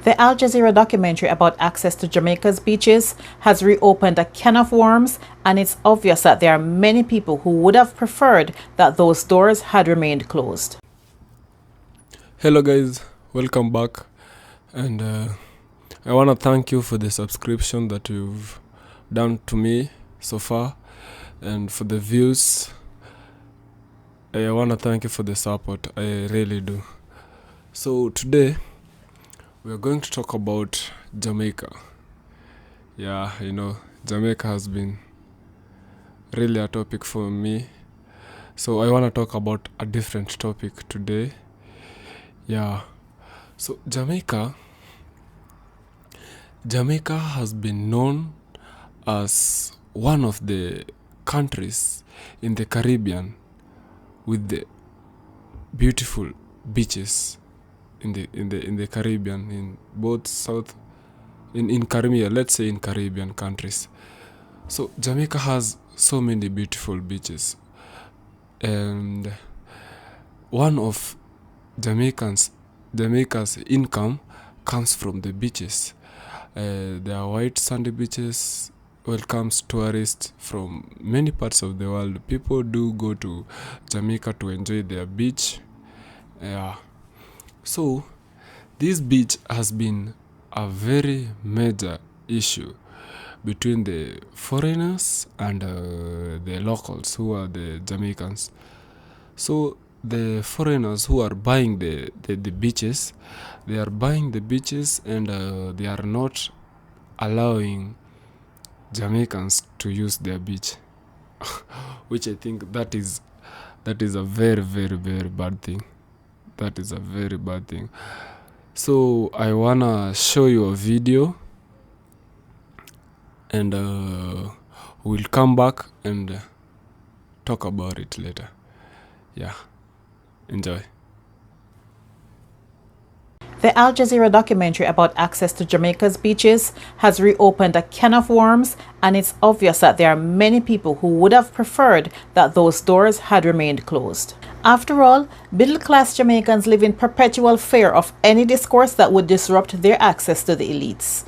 The Al Jazeera documentary about access to Jamaica's beaches has reopened a can of worms, and it's obvious that there are many people who would have preferred that those doors had remained closed. Hello guys, welcome back, and I want to thank you for the subscription that you've done to me so far, and for the views. I want to thank you for the support. I really do. So today we are going to talk about Jamaica. Yeah, Jamaica has been really a topic for me, so I want to talk about a different topic today. Yeah, so Jamaica has been known as one of the countries in the Caribbean with the beautiful beaches in the Caribbean, in both in Caribbean, let's say in Caribbean countries. So Jamaica has so many beautiful beaches, and one of Jamaica's income comes from the beaches. There are white sandy beaches, welcomes tourists from many parts of the world. People do go to Jamaica to enjoy their beach. Yeah. So this beach has been a very major issue between the foreigners and the locals, who are the Jamaicans. So the foreigners who are buying the beaches, they are buying the beaches, and they are not allowing Jamaicans to use their beach, which I think that is a very, very, very bad thing. That is a very bad thing. So I wanna show you a video, and we'll come back and talk about it later. Yeah, enjoy. The Al Jazeera documentary about access to Jamaica's beaches has reopened a can of worms, and it's obvious that there are many people who would have preferred that those doors had remained closed. After all, middle-class Jamaicans live in perpetual fear of any discourse that would disrupt their access to the elites.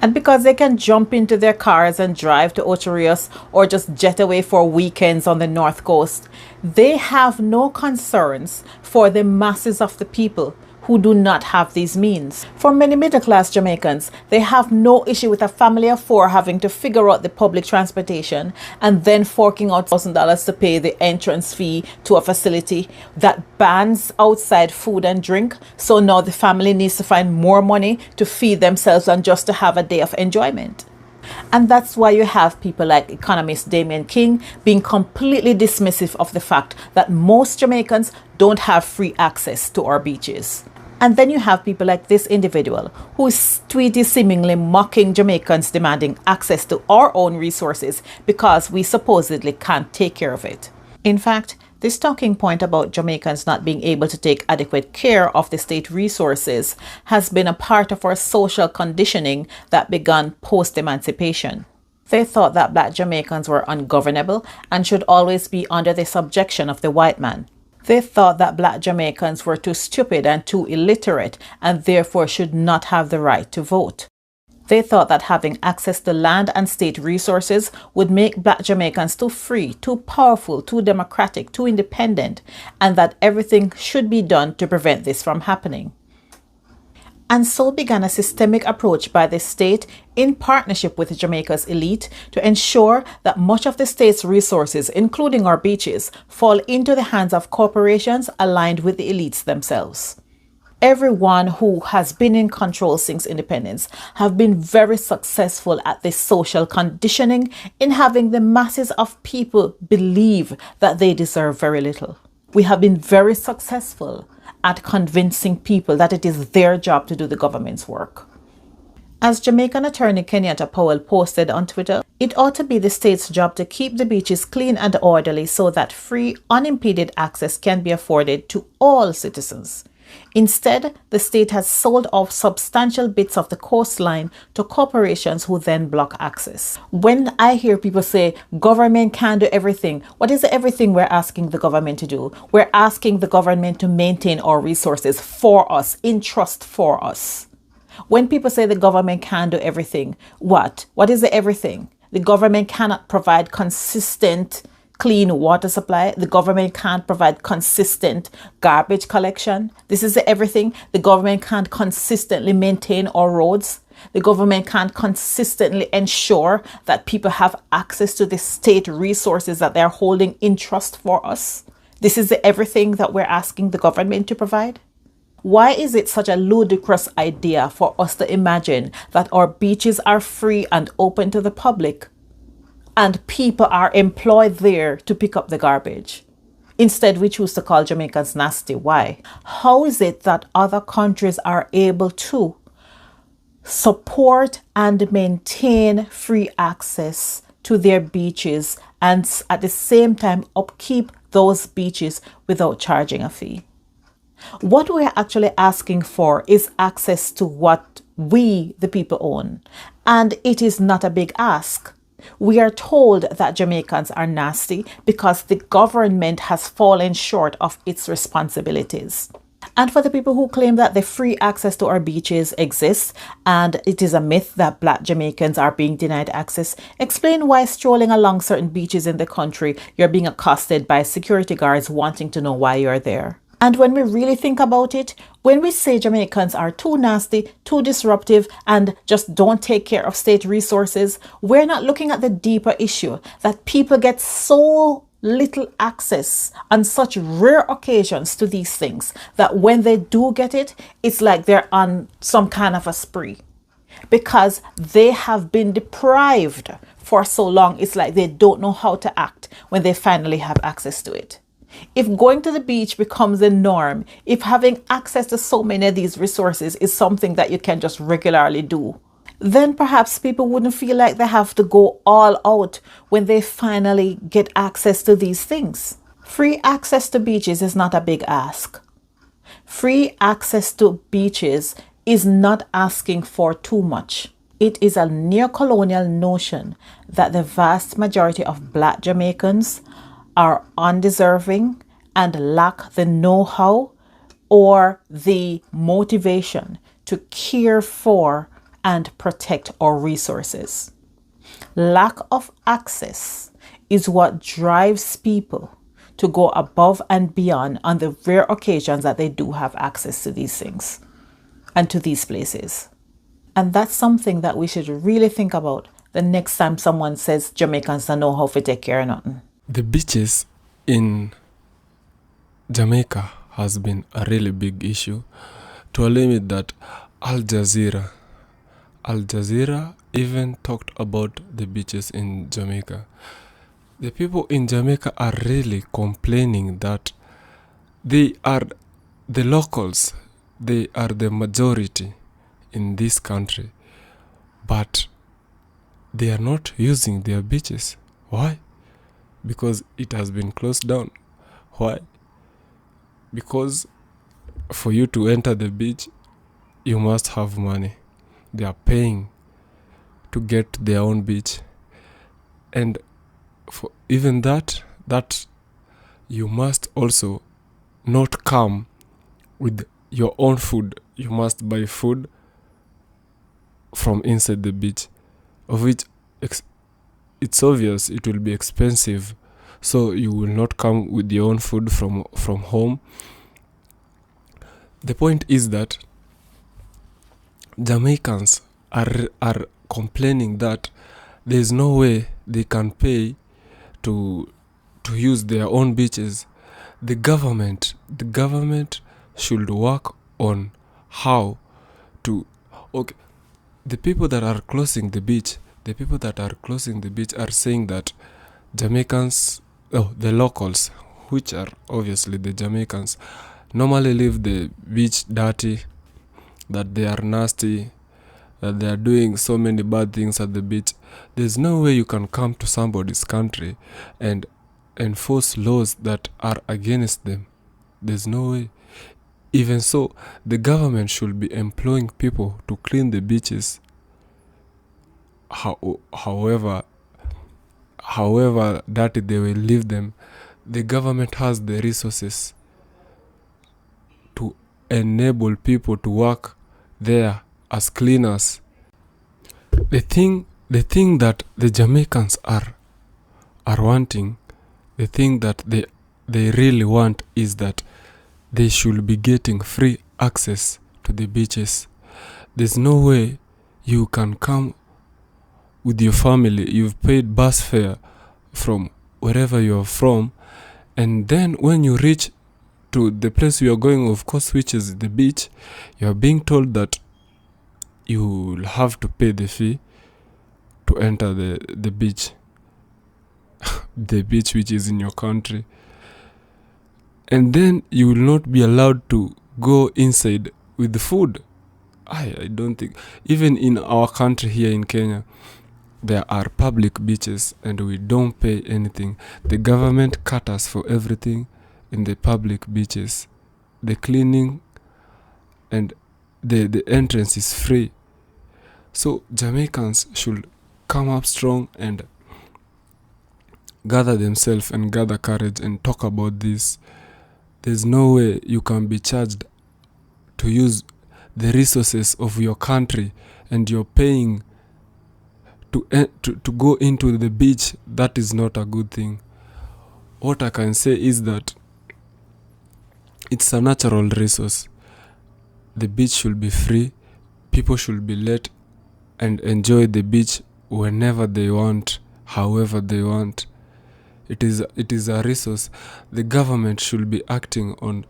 And because they can jump into their cars and drive to Ocho Rios or just jet away for weekends on the North Coast, they have no concerns for the masses of the people who do not have these means. For many middle-class Jamaicans, they have no issue with a family of four having to figure out the public transportation and then forking out $1,000 to pay the entrance fee to a facility that bans outside food and drink. So now the family needs to find more money to feed themselves and just to have a day of enjoyment. And that's why you have people like economist Damien King being completely dismissive of the fact that most Jamaicans don't have free access to our beaches. And then you have people like this individual whose tweet is seemingly mocking Jamaicans demanding access to our own resources because we supposedly can't take care of it. In fact, this talking point about Jamaicans not being able to take adequate care of the state resources has been a part of our social conditioning that began post-emancipation. They thought that black Jamaicans were ungovernable and should always be under the subjection of the white man. They thought that black Jamaicans were too stupid and too illiterate and therefore should not have the right to vote. They thought that having access to land and state resources would make black Jamaicans too free, too powerful, too democratic, too independent, and that everything should be done to prevent this from happening. And so began a systemic approach by the state in partnership with Jamaica's elite to ensure that much of the state's resources, including our beaches, fall into the hands of corporations aligned with the elites themselves. Everyone who has been in control since independence have been very successful at this social conditioning in having the masses of people believe that they deserve very little. We have been very successful at convincing people that it is their job to do the government's work. As Jamaican attorney Kenyatta Powell posted on Twitter, it ought to be the state's job to keep the beaches clean and orderly so that free, unimpeded access can be afforded to all citizens. Instead, the state has sold off substantial bits of the coastline to corporations who then block access. When I hear people say government can't do everything, what is the everything we're asking the government to do? We're asking the government to maintain our resources for us, in trust for us. When people say the government can't do everything, what? What is the everything? The government cannot provide consistent clean water supply. The government can't provide consistent garbage collection. This is the everything. The government can't consistently maintain our roads. The government can't consistently ensure that people have access to the state resources that they're holding in trust for us. This is the everything that we're asking the government to provide. Why is it such a ludicrous idea for us to imagine that our beaches are free and open to the public and people are employed there to pick up the garbage? Instead, we choose to call Jamaicans nasty. Why? How is it that other countries are able to support and maintain free access to their beaches and at the same time upkeep those beaches without charging a fee? What we're actually asking for is access to what we, the people, own. And it is not a big ask. We are told that Jamaicans are nasty because the government has fallen short of its responsibilities. And for the people who claim that the free access to our beaches exists and it is a myth that Black Jamaicans are being denied access, explain why strolling along certain beaches in the country, you're being accosted by security guards wanting to know why you're there. And when we really think about it, when we say Jamaicans are too nasty, too disruptive, and just don't take care of state resources, we're not looking at the deeper issue that people get so little access on such rare occasions to these things that when they do get it, it's like they're on some kind of a spree. Because they have been deprived for so long, it's like they don't know how to act when they finally have access to it. If going to the beach becomes the norm, if having access to so many of these resources is something that you can just regularly do, then perhaps people wouldn't feel like they have to go all out when they finally get access to these things. Free access to beaches is not a big ask. Free access to beaches is not asking for too much. It is a neo-colonial notion that the vast majority of Black Jamaicans are undeserving and lack the know-how or the motivation to care for and protect our resources. Lack of access is what drives people to go above and beyond on the rare occasions that they do have access to these things and to these places. And that's something that we should really think about the next time someone says Jamaicans don't know how to take care of nothing. The beaches in Jamaica has been a really big issue to a limit that Al Jazeera even talked about the beaches in Jamaica. The people in Jamaica are really complaining that they are the locals, they are the majority in this country, but they are not using their beaches. Why? Because it has been closed down. Why? Because for you to enter the beach, you must have money. They are paying to get to their own beach. And for even that you must also not come with your own food. You must buy food from inside the beach, of which it's obvious it will be expensive, so you will not come with your own food from home. The point is that Jamaicans are complaining that there is no way they can pay to use their own beaches. The government should work on how to. Okay, the people that are closing the beach are saying that Jamaicans, the locals, which are obviously the Jamaicans, normally leave the beach dirty, that they are nasty, that they are doing so many bad things at the beach. There's no way you can come to somebody's country and enforce laws that are against them. There's no way. Even so, the government should be employing people to clean the beaches. However dirty they will leave them, the government has the resources to enable people to work there as cleaners. The thing that the Jamaicans are wanting, the thing that they really want is that they should be getting free access to the beaches. There's no way you can come with your family, you've paid bus fare from wherever you're from, and then when you reach to the place you are going, of course, which is the beach, you are being told that you'll have to pay the fee to enter the beach. The beach which is in your country. And then you will not be allowed to go inside with the food. I don't think, even in our country here in Kenya, there are public beaches and we don't pay anything. The government cut us for everything in the public beaches. The cleaning and the entrance is free. So Jamaicans should come up strong and gather themselves and gather courage and talk about this. There's no way you can be charged to use the resources of your country and you're paying to go into the beach. That is not a good thing. What I can say is that it's a natural resource. The beach should be free. People should be let and enjoy the beach whenever they want, however they want. It is a resource. The government should be acting on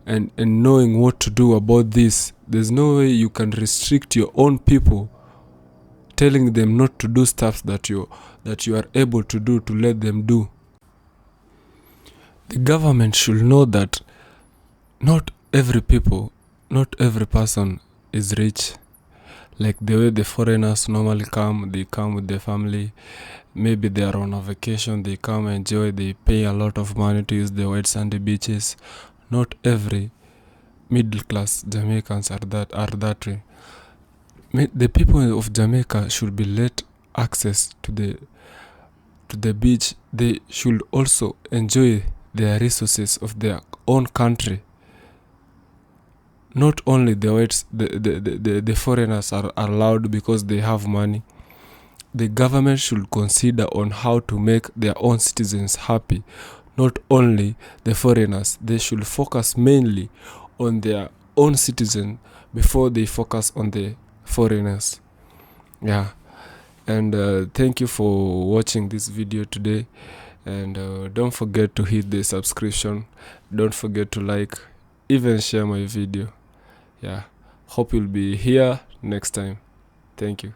and knowing what to do about this. There's no way you can restrict your own people, telling them not to do stuff that you are able to do, to let them do. The government should know that not every person is rich. Like the way the foreigners normally come, they come with their family. Maybe they are on a vacation, they come enjoy, they pay a lot of money to use the white sandy beaches. Not every middle class Jamaicans are that way. The people of Jamaica should be let access to the beach. They should also enjoy their resources of their own country. Not only the whites, the foreigners are allowed because they have money. The government should consider on how to make their own citizens happy. Not only the foreigners. They should focus mainly on their own citizens before they focus on the foreigners. Yeah. And thank you for watching this video today. And don't forget to hit the subscription. Don't forget to like, even share my video. Yeah. Hope you'll be here next time. Thank you.